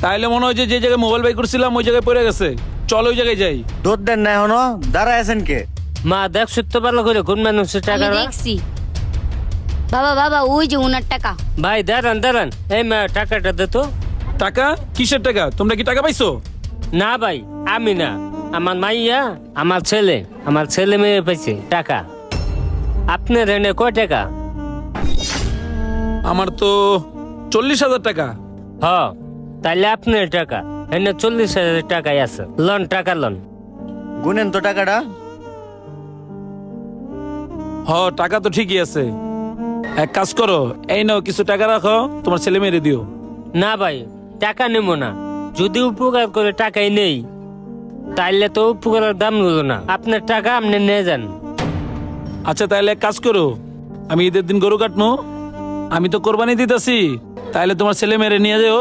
তাইলে মনে হয় যে যে জায়গায় মোবাইল বাই করছিলাম ওই জায়গায় পড়ে গেছে। চল ওই জায়গায় যাই। দৌড় দেন না এখনো, দাঁড়ায় আছেন কে? মা দেখছো তো ভালো করে কোন মানুষের আমি টাকা। দেখছি। বাবা বাবা ওই যে ওনার টাকা। ভাই দাঁড়ান দাঁড়ান, এই মা টাকাটা দে তো। টাকা? কিসের টাকা? তোমরা কি টাকা পাইছো? না ভাই, আমি না, আমার মাইয়া, আমার ছেলে মেয়ে পাইছে টাকা। আপনার এনে কয় টাকা? আমার তো 40,000 টাকা। হ, তাইলে আপনার টাকা এনে 40,000 টাকাই আছে। লন টাকা লন। গুনেন তো টাকাটা। টাকা তো ঠিকই আছে। এক কাজ করো, এই নাও কিছু টাকা রাখো, তোমার ছেলে মেরে দিও। না ভাই, টাকা নেবো না। যদি উপকার করে টাকাই নেই, তাইলে তো উপকারের দাম হলো না। আপনার টাকা আপনি নিয়ে যান। আচ্ছা তাহলে এক কাজ করো, আমি ঈদের দিন গরু কাটবো, আমি তো কোরবানি দিতেছি, তাহলে তোমার ছেলে মেরে নিয়ে যাও,